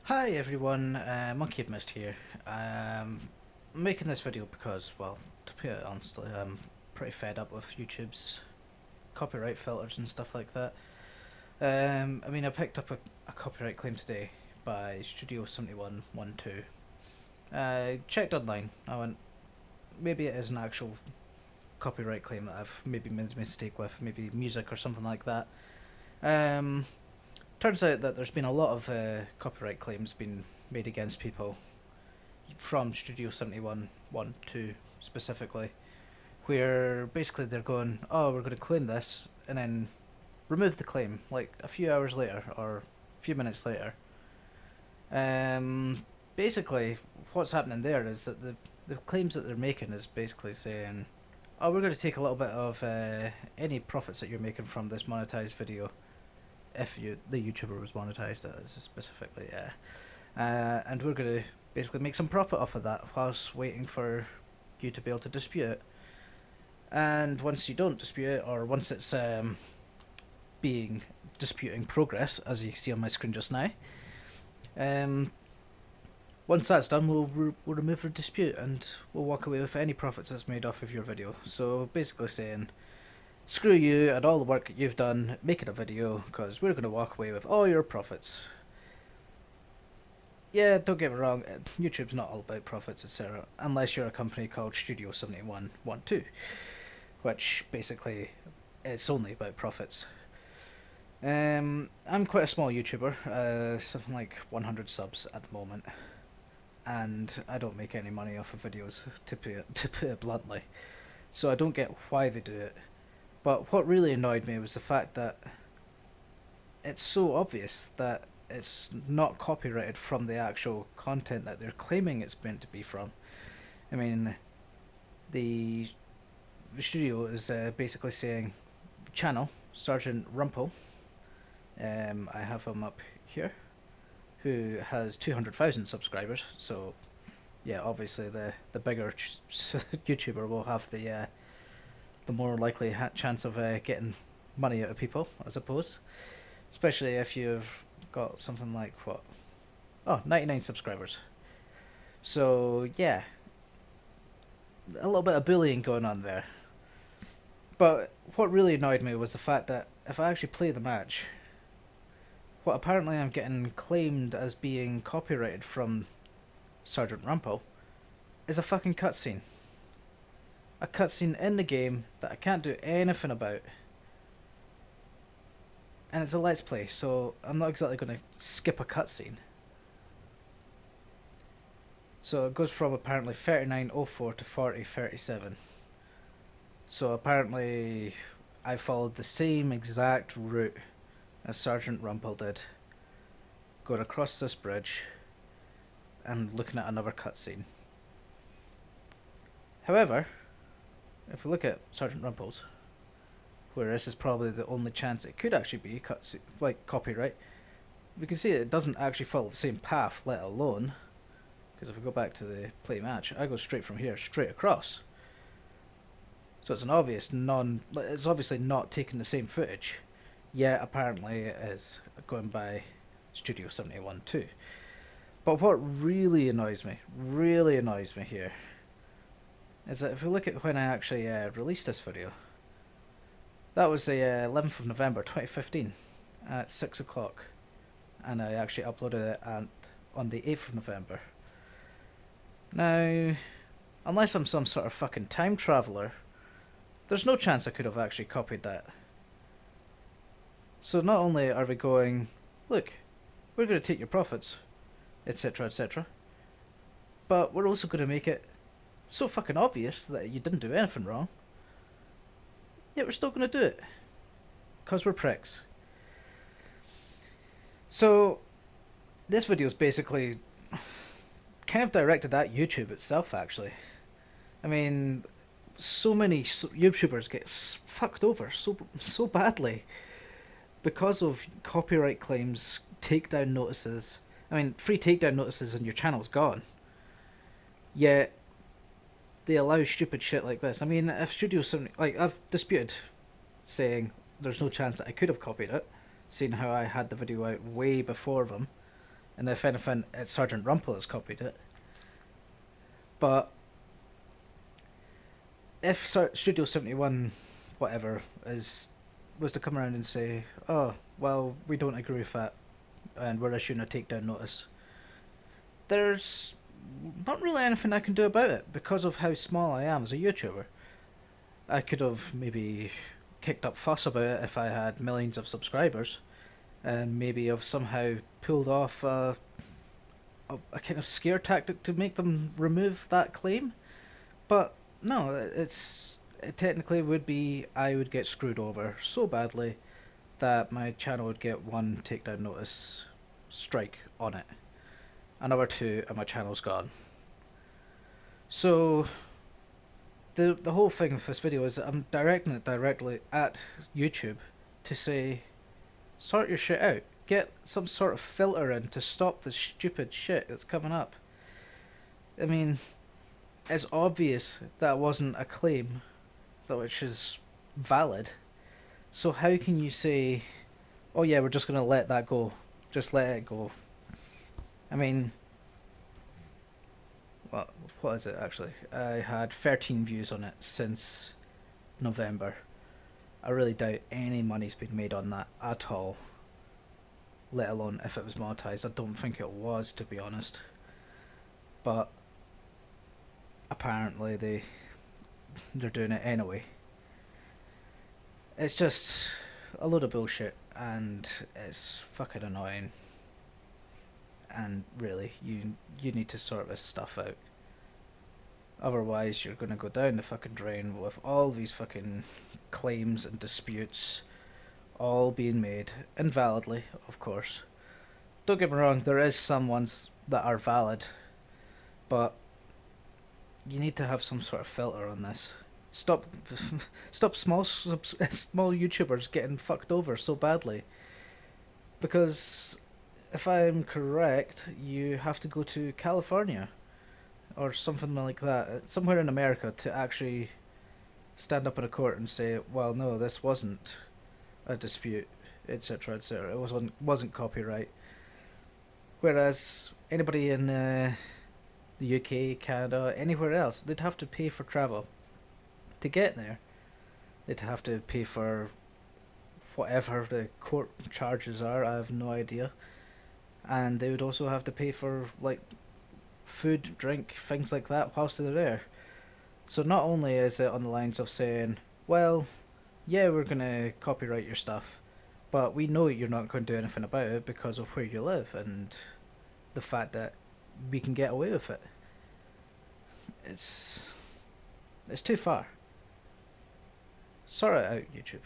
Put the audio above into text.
Hi everyone, Monkey Mist here. I'm making this video because, well, to put it honestly, I'm pretty fed up with YouTube's copyright filters and stuff like that. I picked up a copyright claim today by Studio 7112. I checked online. I went, maybe it is an actual copyright claim that I've maybe made a mistake with, maybe music or something like that. Um, Turns out that there's been a lot of copyright claims being made against people from Studio 7112 specifically, where basically they're going, oh, we're going to claim this, and then remove the claim like a few hours later or a few minutes later. Basically, what's happening there is that the claims that they're making is basically saying, oh, we're going to take a little bit of any profits that you're making from this monetized video, if the YouTuber was monetized specifically, yeah. And we're going to basically make some profit off of that whilst waiting for you to be able to dispute it. And once you don't dispute it, or once it's being disputing progress, as you see on my screen just now, once that's done, we'll remove the dispute and we'll walk away with any profits that's made off of your video. So basically saying, screw you and all the work that you've done making a video, because we're going to walk away with all your profits. Yeah, don't get me wrong, YouTube's not all about profits, etc. Unless you're a company called Studio 7112, which basically it's only about profits. I'm quite a small YouTuber, something like 100 subs at the moment, and I don't make any money off of videos, to put it bluntly. So I don't get why they do it. But what really annoyed me was the fact that it's so obvious that it's not copyrighted from the actual content that they're claiming it's meant to be from. I mean, the studio is basically saying, channel, Sergeant Rumpel, I have him up here, who has 200,000 subscribers, so yeah, obviously the bigger YouTuber will have the more likely chance of getting money out of people, I suppose. Especially if you've got something like, 99 subscribers. So, yeah. A little bit of bullying going on there. But what really annoyed me was the fact that if I actually play the match, what apparently I'm getting claimed as being copyrighted from Sergeant Rumpel is a fucking cutscene. A cutscene in the game that I can't do anything about, and it's a let's play, so I'm not exactly going to skip a cutscene. So it goes from apparently 39:04 to 40:37. So apparently I followed the same exact route as Sergeant Rumpel did, going across this bridge and looking at another cutscene. However, if we look at Sergeant Rumpel's, where this is probably the only chance it could actually be like copyright, we can see it doesn't actually follow the same path, let alone, because if we go back to the play match, I go straight from here straight across. So it's it's obviously not taking the same footage, yet apparently it is going by Studio 7112. But what really annoys me here, is that if we look at when I actually released this video, that was the 11th of November 2015 at 6 o'clock, and I actually uploaded it on the 8th of November. Now, unless I'm some sort of fucking time traveller, there's no chance I could have actually copied that. So not only are we going, look, we're going to take your profits, etc, etc, but we're also going to make it so fucking obvious that you didn't do anything wrong, yet we're still going to do it, because we're pricks. So this video is basically kind of directed at YouTube itself, actually. I mean, so many YouTubers get fucked over so badly because of copyright claims, takedown notices. I mean, free takedown notices and your channel's gone, yet they allow stupid shit like this. I mean, if Studio 70, like, I've disputed saying there's no chance that I could have copied it, seeing how I had the video out way before them, And if anything, it's Sergeant Rumple that's copied it. But if Studio 71, whatever, was to come around and say, oh, well, we don't agree with that, and we're issuing a takedown notice, there's not really anything I can do about it because of how small I am as a YouTuber. I could have maybe kicked up fuss about it if I had millions of subscribers, and maybe have somehow pulled off a kind of scare tactic to make them remove that claim. But no, it technically would be I would get screwed over so badly that my channel would get one takedown notice strike on it. Another two and my channel's gone. So the whole thing with this video is that I'm directing it directly at YouTube to say, sort your shit out. Get some sort of filter in to stop the stupid shit that's coming up. I mean, it's obvious that wasn't a claim that which is valid. So how can you say, oh yeah, we're just going to let that go. Just let it go. I mean, what is it actually? I had 13 views on it since November. I really doubt any money's been made on that at all. Let alone if it was monetized. I don't think it was, to be honest. But apparently they're doing it anyway. It's just a load of bullshit, and it's fucking annoying. And really, you need to sort this stuff out. Otherwise, you're gonna go down the fucking drain with all these fucking claims and disputes all being made invalidly, of course. Don't get me wrong, there is some ones that are valid, but you need to have some sort of filter on this. Stop small YouTubers getting fucked over so badly. Because if I'm correct, you have to go to California or something like that, somewhere in America, to actually stand up in a court and say, well, no, this wasn't a dispute, etc., etc. It wasn't copyright. Whereas anybody in the UK, Canada, anywhere else, they'd have to pay for travel to get there. They'd have to pay for whatever the court charges are. I have no idea. And they would also have to pay for like food, drink, things like that whilst they're there. So not only is it on the lines of saying, well, yeah, we're going to copyright your stuff, but we know you're not going to do anything about it because of where you live and the fact that we can get away with it. It's too far. Sort it out, YouTube.